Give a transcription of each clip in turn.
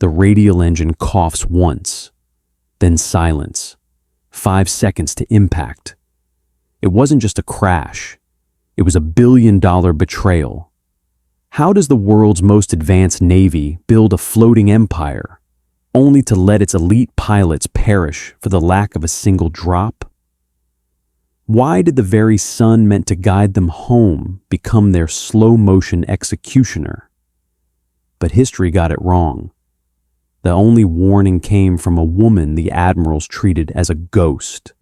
The radial engine coughs once, then silence. 5 seconds to impact. It wasn't just a crash. It was a billion-dollar betrayal. How does the world's most advanced navy build a floating empire, only to let its elite pilots perish for the lack of a single drop? Why did the very sun meant to guide them home become their slow-motion executioner? But history got it wrong. The only warning came from a woman the admirals treated as a ghost.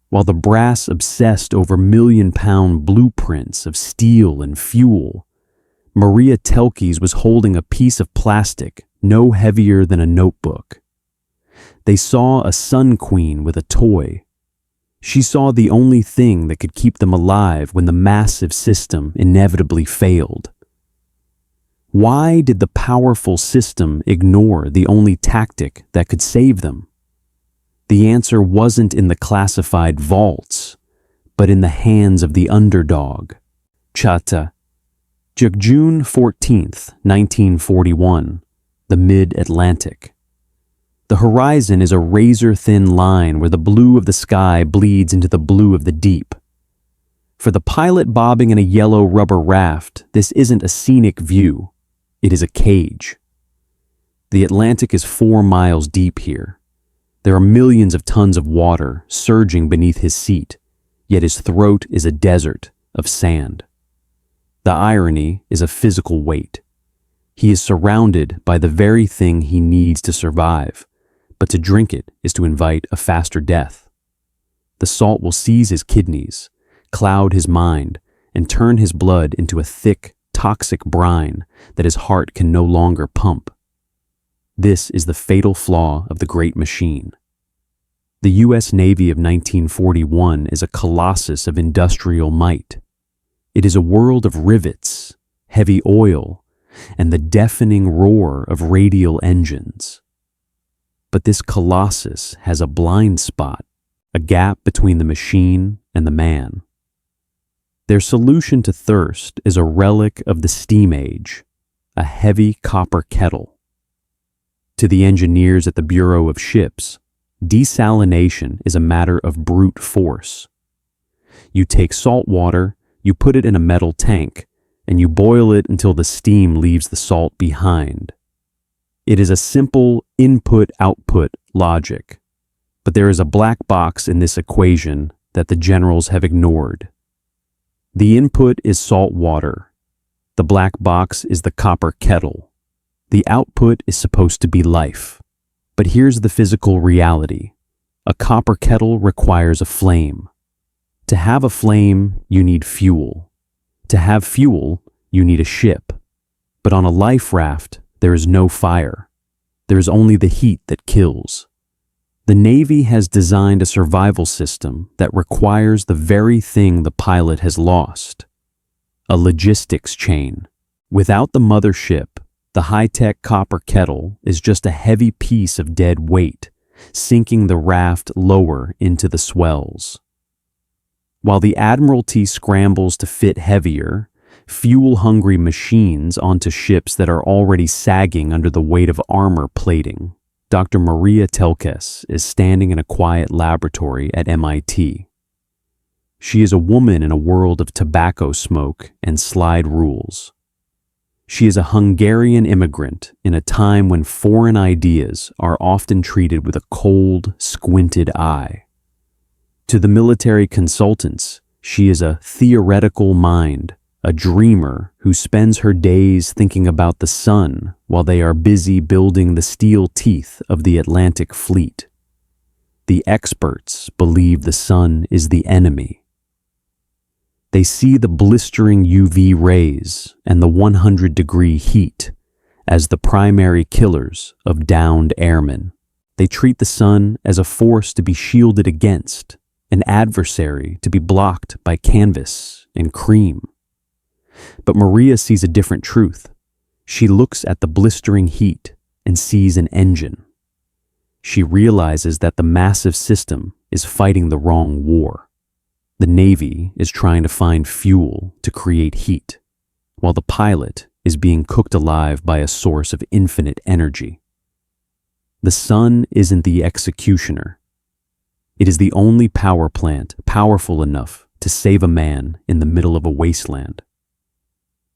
While the brass obsessed over million-pound blueprints of steel and fuel, Maria Telkes was holding a piece of plastic no heavier than a notebook. They saw a sun queen with a toy. She saw the only thing that could keep them alive when the massive system inevitably failed. Why did the powerful system ignore the only tactic that could save them? The answer wasn't in the classified vaults, but in the hands of the underdog. Chata. June 14th, 1941, the mid-Atlantic. The horizon is a razor-thin line where the blue of the sky bleeds into the blue of the deep. For the pilot bobbing in a yellow rubber raft, this isn't a scenic view. It is a cage. The Atlantic is 4 miles deep here. There are millions of tons of water surging beneath his seat, yet his throat is a desert of sand. The irony is a physical weight. He is surrounded by the very thing he needs to survive, but to drink it is to invite a faster death. The salt will seize his kidneys, cloud his mind, and turn his blood into a thick, toxic brine that his heart can no longer pump. This is the fatal flaw of the great machine. The U.S. Navy of 1941 is a colossus of industrial might. It is a world of rivets, heavy oil, and the deafening roar of radial engines. But this colossus has a blind spot, a gap between the machine and the man. Their solution to thirst is a relic of the steam age, a heavy copper kettle. To the engineers at the Bureau of Ships, desalination is a matter of brute force. You take salt water, you put it in a metal tank, and you boil it until the steam leaves the salt behind. It is a simple input-output logic, but there is a black box in this equation that the generals have ignored. The input is salt water. The black box is the copper kettle. The output is supposed to be life. But here's the physical reality. A copper kettle requires a flame. To have a flame, you need fuel. To have fuel, you need a ship. But on a life raft, there is no fire. There is only the heat that kills. The Navy has designed a survival system that requires the very thing the pilot has lost. A logistics chain. Without the mothership, the high-tech copper kettle is just a heavy piece of dead weight, sinking the raft lower into the swells. While the Admiralty scrambles to fit heavier, fuel-hungry machines onto ships that are already sagging under the weight of armor plating, Dr. Maria Telkes is standing in a quiet laboratory at MIT. She is a woman in a world of tobacco smoke and slide rules. She is a Hungarian immigrant in a time when foreign ideas are often treated with a cold, squinted eye. To the military consultants, she is a theoretical mind, a dreamer who spends her days thinking about the sun while they are busy building the steel teeth of the Atlantic fleet. The experts believe the sun is the enemy. They see the blistering UV rays and the 100-degree heat as the primary killers of downed airmen. They treat the sun as a force to be shielded against, an adversary to be blocked by canvas and cream. But Maria sees a different truth. She looks at the blistering heat and sees an engine. She realizes that the massive system is fighting the wrong war. The Navy is trying to find fuel to create heat, while the pilot is being cooked alive by a source of infinite energy. The sun isn't the executioner. It is the only power plant powerful enough to save a man in the middle of a wasteland.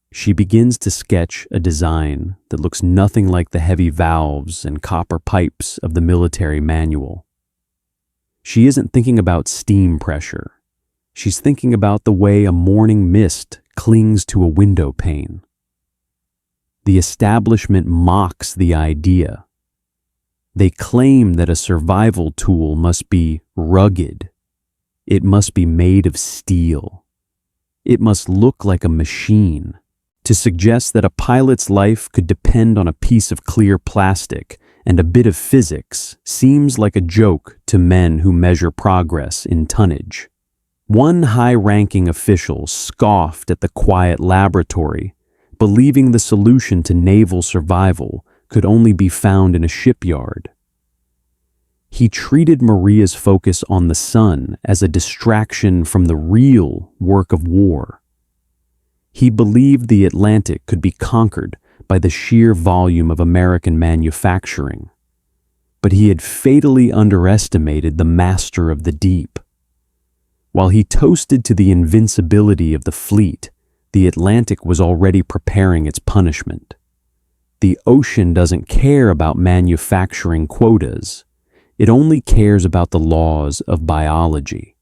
She begins to sketch a design that looks nothing like the heavy valves and copper pipes of the military manual. She isn't thinking about steam pressure. She's thinking about the way a morning mist clings to a window pane. The establishment mocks the idea. They claim that a survival tool must be rugged. It must be made of steel. It must look like a machine. To suggest that a pilot's life could depend on a piece of clear plastic and a bit of physics seems like a joke to men who measure progress in tonnage. One high-ranking official scoffed at the quiet laboratory, believing the solution to naval survival could only be found in a shipyard. He treated Maria's focus on the sun as a distraction from the real work of war. He believed the Atlantic could be conquered by the sheer volume of American manufacturing, but he had fatally underestimated the master of the deep. While he toasted to the invincibility of the fleet, the Atlantic was already preparing its punishment. The ocean doesn't care about manufacturing quotas. It only cares about the laws of biology.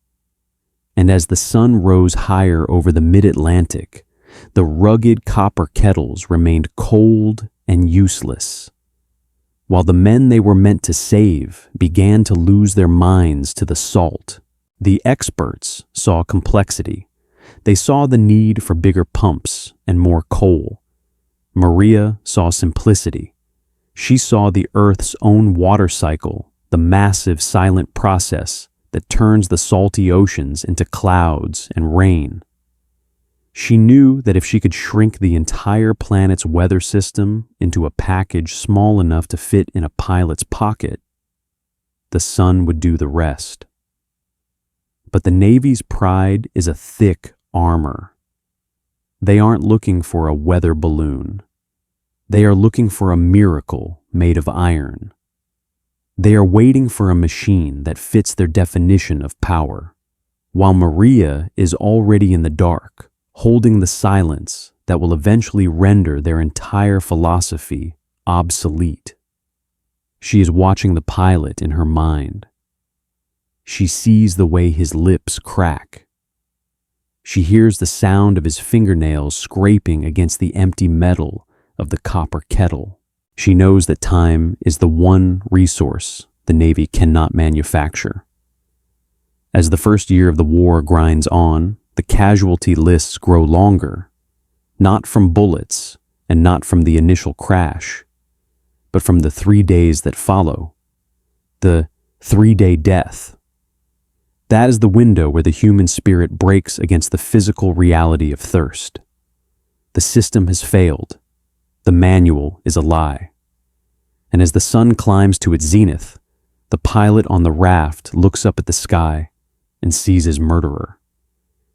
And as the sun rose higher over the mid-Atlantic, the rugged copper kettles remained cold and useless, while the men they were meant to save began to lose their minds to the salt. The experts saw complexity. They saw the need for bigger pumps and more coal. Maria saw simplicity. She saw the Earth's own water cycle, the massive silent process that turns the salty oceans into clouds and rain. She knew that if she could shrink the entire planet's weather system into a package small enough to fit in a pilot's pocket, the sun would do the rest. But the Navy's pride is a thick armor. They aren't looking for a weather balloon. They are looking for a miracle made of iron. They are waiting for a machine that fits their definition of power, while Maria is already in the dark, holding the silence that will eventually render their entire philosophy obsolete. She is watching the pilot in her mind. She sees the way his lips crack. She hears the sound of his fingernails scraping against the empty metal of the copper kettle. She knows that time is the one resource the Navy cannot manufacture. As the first year of the war grinds on, the casualty lists grow longer, not from bullets and not from the initial crash, but from the 3 days that follow, the 3-day death. That is the window where the human spirit breaks against the physical reality of thirst. The system has failed. The manual is a lie. And as the sun climbs to its zenith, the pilot on the raft looks up at the sky and sees his murderer.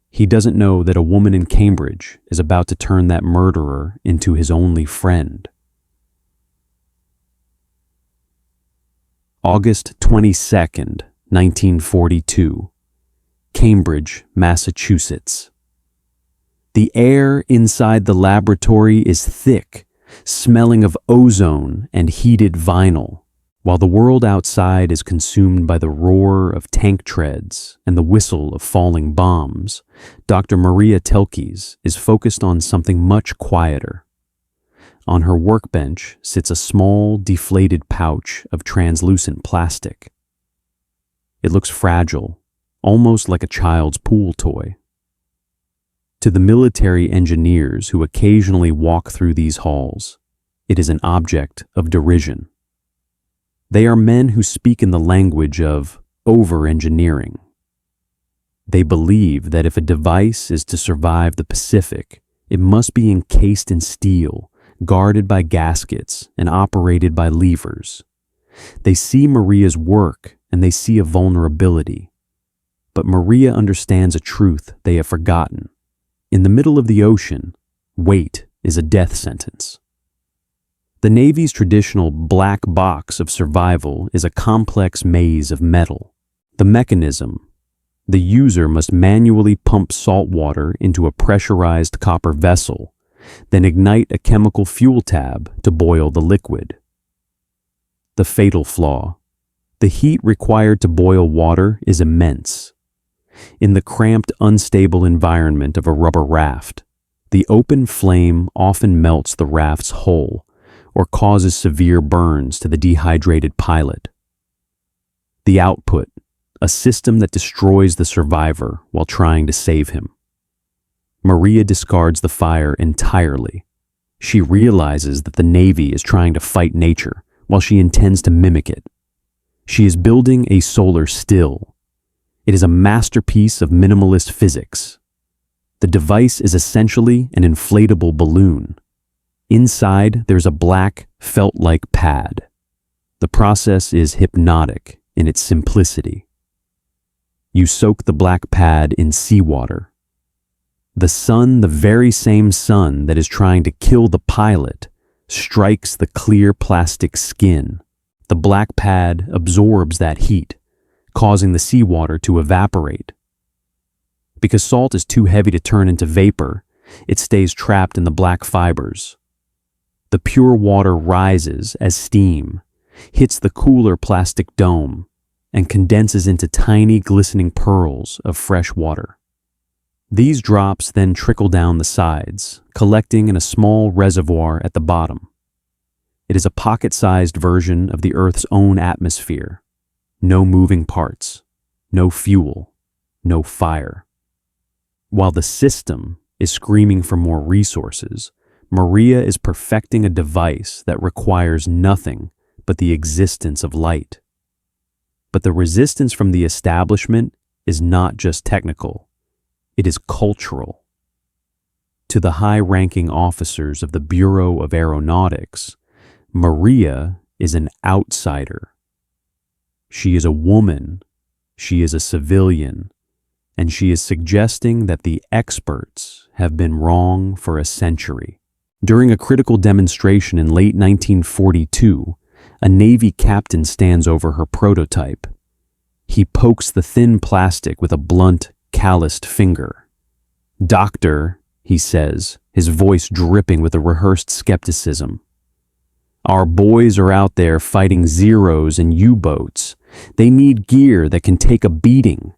He doesn't know that a woman in Cambridge is about to turn that murderer into his only friend. August 22nd, 1942, Cambridge, Massachusetts. The air inside the laboratory is thick, smelling of ozone and heated vinyl, while the world outside is consumed by the roar of tank treads and the whistle of falling bombs. Dr. Maria Telkes is focused on something much quieter. On her workbench sits a small, deflated pouch of translucent plastic. It looks fragile, almost like a child's pool toy. To the military engineers who occasionally walk through these halls, it is an object of derision. They are men who speak in the language of over-engineering. They believe that if a device is to survive the Pacific, it must be encased in steel, guarded by gaskets, and operated by levers. They see Maria's work and they see a vulnerability. But Maria understands a truth they have forgotten. In the middle of the ocean, weight is a death sentence. The Navy's traditional black box of survival is a complex maze of metal. The mechanism: the user must manually pump salt water into a pressurized copper vessel, then ignite a chemical fuel tab to boil the liquid. The fatal flaw: the heat required to boil water is immense. In the cramped, unstable environment of a rubber raft, the open flame often melts the raft's hull or causes severe burns to the dehydrated pilot. The output: a system that destroys the survivor while trying to save him. Maria discards the fire entirely. She realizes that the Navy is trying to fight nature while she intends to mimic it. She is building a solar still. It is a masterpiece of minimalist physics. The device is essentially an inflatable balloon. Inside, there's a black, felt-like pad. The process is hypnotic in its simplicity. You soak the black pad in seawater. The sun, the very same sun that is trying to kill the pilot, strikes the clear plastic skin. The black pad absorbs that heat, causing the seawater to evaporate. Because salt is too heavy to turn into vapor, it stays trapped in the black fibers. The pure water rises as steam, hits the cooler plastic dome, and condenses into tiny glistening pearls of fresh water. These drops then trickle down the sides, collecting in a small reservoir at the bottom. It is a pocket-sized version of the Earth's own atmosphere. No moving parts, no fuel, no fire. While the system is screaming for more resources, Maria is perfecting a device that requires nothing but the existence of light. But the resistance from the establishment is not just technical, it is cultural. To the high-ranking officers of the Bureau of Aeronautics, Maria is an outsider. She is a woman, she is a civilian, and she is suggesting that the experts have been wrong for a century. During a critical demonstration in late 1942, a Navy captain stands over her prototype. He pokes the thin plastic with a blunt, calloused finger. "Doctor," he says, his voice dripping with a rehearsed skepticism, "our boys are out there fighting Zeros and U-boats. They need gear that can take a beating.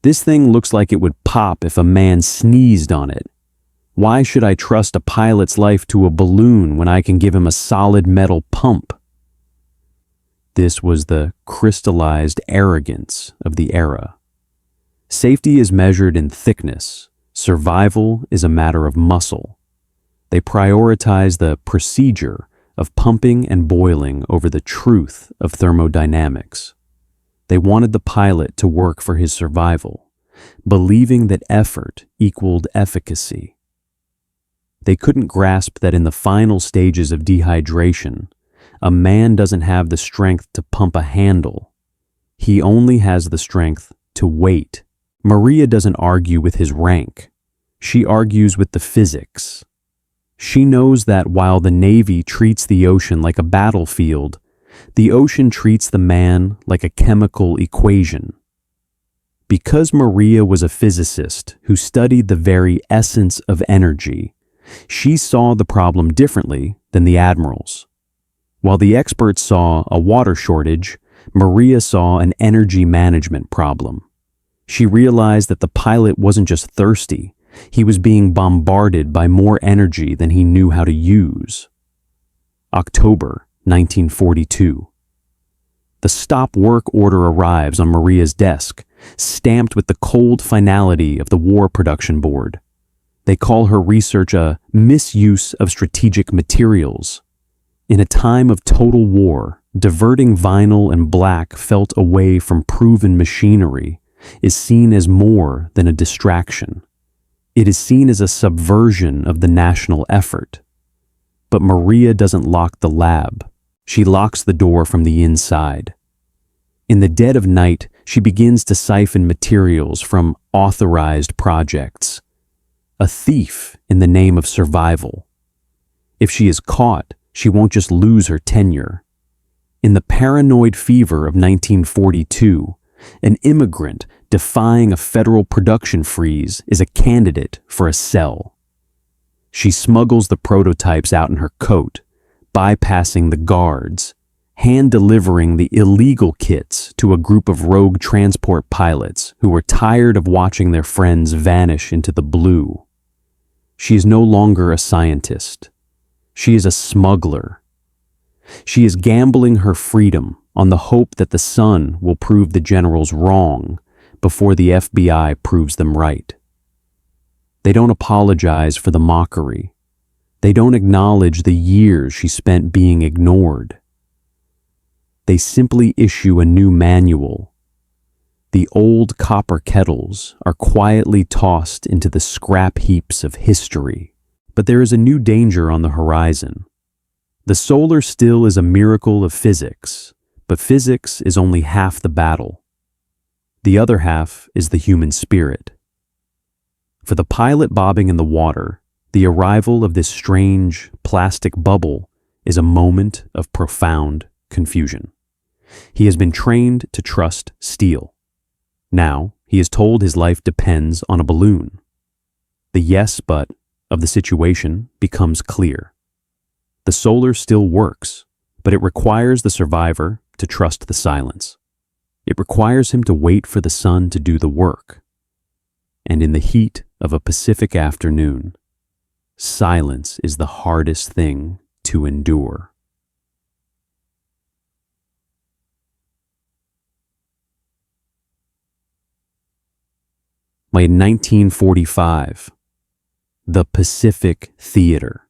This thing looks like it would pop if a man sneezed on it. Why should I trust a pilot's life to a balloon when I can give him a solid metal pump?" This was the crystallized arrogance of the era. Safety is measured in thickness. Survival is a matter of muscle. They prioritize the procedure of pumping and boiling over the truth of thermodynamics. They wanted the pilot to work for his survival, believing that effort equaled efficacy. They couldn't grasp that in the final stages of dehydration, a man doesn't have the strength to pump a handle. He only has the strength to wait. Maria doesn't argue with his rank. She argues with the physics. She knows that while the Navy treats the ocean like a battlefield, the ocean treats the man like a chemical equation. Because Maria was a physicist who studied the very essence of energy, she saw the problem differently than the admirals. While the experts saw a water shortage, Maria saw an energy management problem. She realized that the pilot wasn't just thirsty, he was being bombarded by more energy than he knew how to use. October 1942. The stop work order arrives on Maria's desk, stamped with the cold finality of the War Production Board. They call her research a misuse of strategic materials. In a time of total war, diverting vinyl and black felt away from proven machinery is seen as more than a distraction. It is seen as a subversion of the national effort. But Maria doesn't lock the lab. She locks the door from the inside. In the dead of night, she begins to siphon materials from authorized projects. A thief in the name of survival. If she is caught, she won't just lose her tenure. In the paranoid fever of 1942, an immigrant defying a federal production freeze is a candidate for a cell. She smuggles the prototypes out in her coat, bypassing the guards, hand-delivering the illegal kits to a group of rogue transport pilots who were tired of watching their friends vanish into the blue. She is no longer a scientist. She is a smuggler. She is gambling her freedom on the hope that the sun will prove the generals wrong before the FBI proves them right. They don't apologize for the mockery. They don't acknowledge the years she spent being ignored. They simply issue a new manual. The old copper kettles are quietly tossed into the scrap heaps of history. But there is a new danger on the horizon. The solar still is a miracle of physics, but physics is only half the battle. The other half is the human spirit. For the pilot bobbing in the water, the arrival of this strange plastic bubble is a moment of profound confusion. He has been trained to trust steel. Now, he is told his life depends on a balloon. The yes but of the situation becomes clear. The solar still works, but it requires the survivor to trust the silence. It requires him to wait for the sun to do the work. And in the heat of a Pacific afternoon, silence is the hardest thing to endure. By 1945, the Pacific Theater.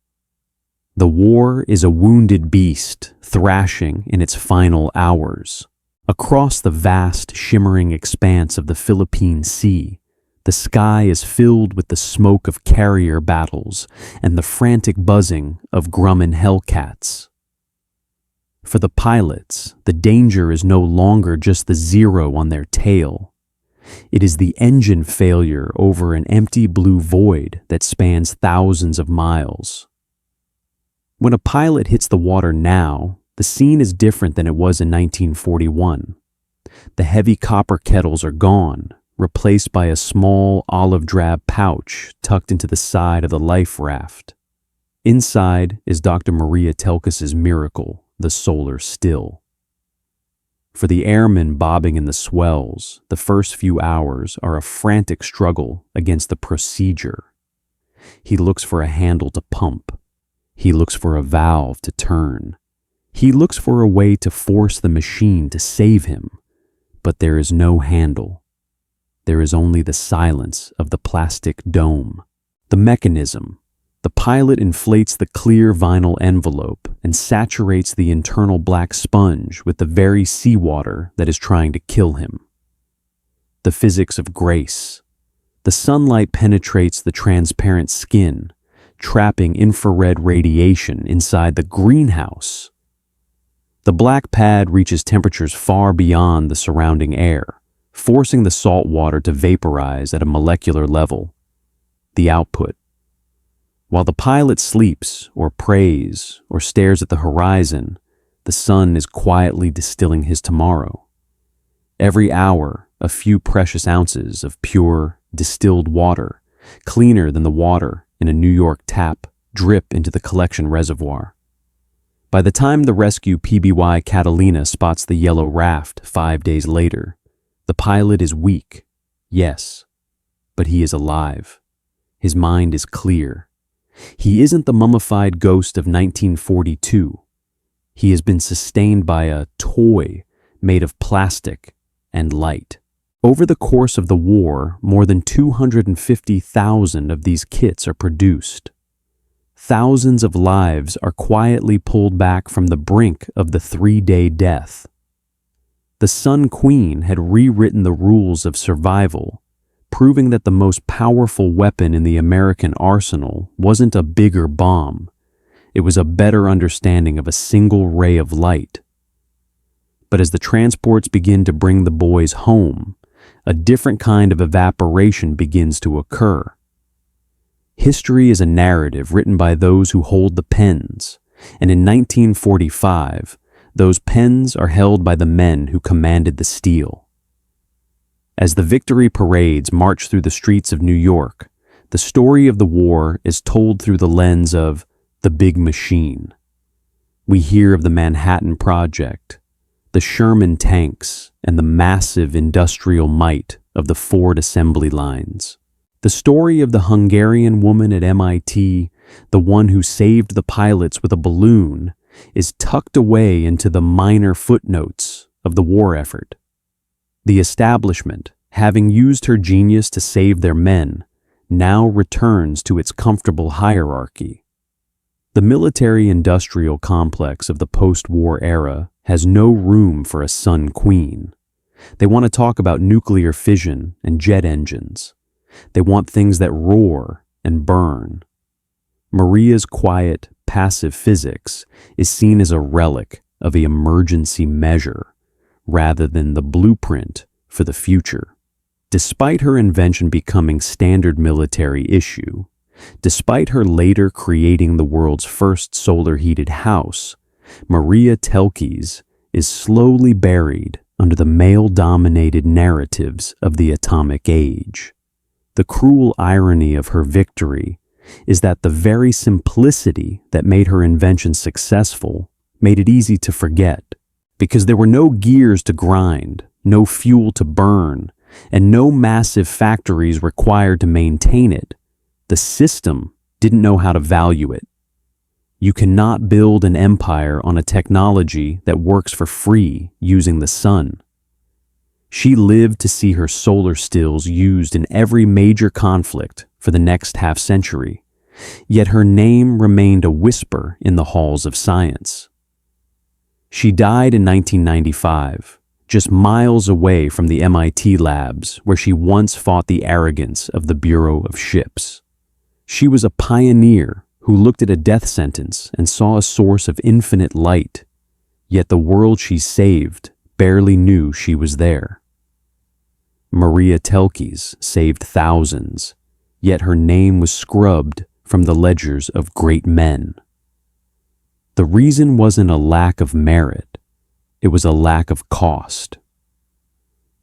The war is a wounded beast thrashing in its final hours. Across the vast, shimmering expanse of the Philippine Sea, the sky is filled with the smoke of carrier battles and the frantic buzzing of Grumman Hellcats. For the pilots, the danger is no longer just the zero on their tail. It is the engine failure over an empty blue void that spans thousands of miles. When a pilot hits the water now, the scene is different than it was in 1941. The heavy copper kettles are gone, replaced by a small olive drab pouch tucked into the side of the life raft. Inside is Dr. Maria Telkes' miracle, the solar still. For the airmen bobbing in the swells, the first few hours are a frantic struggle against the procedure. He looks for a handle to pump. He looks for a valve to turn. He looks for a way to force the machine to save him. But there is no handle. There is only the silence of the plastic dome. The mechanism. The pilot inflates the clear vinyl envelope and saturates the internal black sponge with the very seawater that is trying to kill him. The physics of grace. The sunlight penetrates the transparent skin, trapping infrared radiation inside the greenhouse. The black pad reaches temperatures far beyond the surrounding air, forcing the salt water to vaporize at a molecular level. The output. While the pilot sleeps or prays or stares at the horizon, the sun is quietly distilling his tomorrow. Every hour, a few precious ounces of pure, distilled water, cleaner than the water in a New York tap, drip into the collection reservoir. By the time the rescue PBY Catalina spots the yellow raft 5 days later, the pilot is weak, yes, but he is alive. His mind is clear. He isn't the mummified ghost of 1942. He has been sustained by a toy made of plastic and light. Over the course of the war, more than 250,000 of these kits are produced. Thousands of lives are quietly pulled back from the brink of the 3-day death. The Sun Queen had rewritten the rules of survival, proving that the most powerful weapon in the American arsenal wasn't a bigger bomb. It was a better understanding of a single ray of light. But as the transports begin to bring the boys home, a different kind of evaporation begins to occur. History is a narrative written by those who hold the pens, and in 1945, those pens are held by the men who commanded the steel. As the victory parades march through the streets of New York, the story of the war is told through the lens of the big machine. We hear of the Manhattan Project, the Sherman tanks, and the massive industrial might of the Ford assembly lines. The story of the Hungarian woman at MIT, the one who saved the pilots with a balloon, is tucked away into the minor footnotes of the war effort. The establishment, having used her genius to save their men, now returns to its comfortable hierarchy. The military-industrial complex of the post-war era has no room for a sun queen. They want to talk about nuclear fission and jet engines. They want things that roar and burn. Maria's quiet, passive physics is seen as a relic of an emergency measure rather than the blueprint for the future. Despite her invention becoming standard military issue, despite her later creating the world's first solar-heated house, Maria Telkes is slowly buried under the male-dominated narratives of the atomic age. The cruel irony of her victory is that the very simplicity that made her invention successful made it easy to forget, because there were no gears to grind, no fuel to burn, and no massive factories required to maintain it. The system didn't know how to value it. You cannot build an empire on a technology that works for free using the sun. She lived to see her solar stills used in every major conflict for the next half-century, yet her name remained a whisper in the halls of science. She died in 1995, just miles away from the MIT labs where she once fought the arrogance of the Bureau of Ships. She was a pioneer who looked at a death sentence and saw a source of infinite light, yet the world she saved barely knew she was there. Maria Telkes saved thousands, yet her name was scrubbed from the ledgers of great men. The reason wasn't a lack of merit, it was a lack of cost.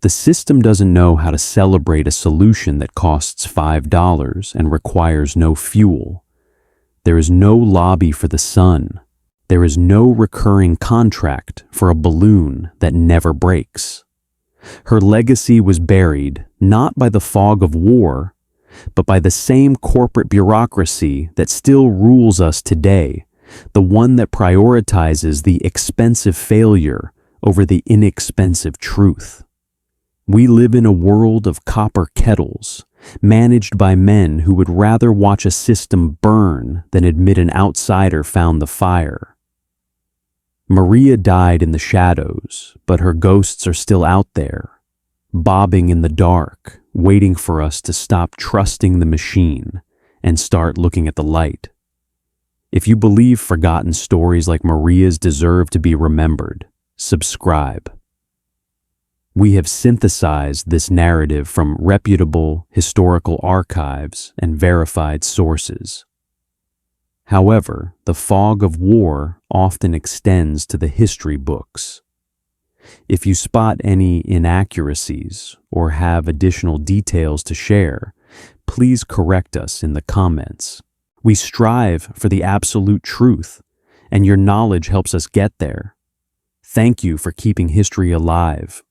The system doesn't know how to celebrate a solution that costs $5 and requires no fuel. There is no lobby for the sun. There is no recurring contract for a balloon that never breaks. Her legacy was buried not by the fog of war, but by the same corporate bureaucracy that still rules us today, the one that prioritizes the expensive failure over the inexpensive truth. We live in a world of copper kettles, managed by men who would rather watch a system burn than admit an outsider found the fire. Maria died in the shadows, but her ghosts are still out there, bobbing in the dark, waiting for us to stop trusting the machine and start looking at the light. If you believe forgotten stories like Maria's deserve to be remembered, subscribe. We have synthesized this narrative from reputable historical archives and verified sources. However, the fog of war often extends to the history books. If you spot any inaccuracies or have additional details to share, please correct us in the comments. We strive for the absolute truth, and your knowledge helps us get there. Thank you for keeping history alive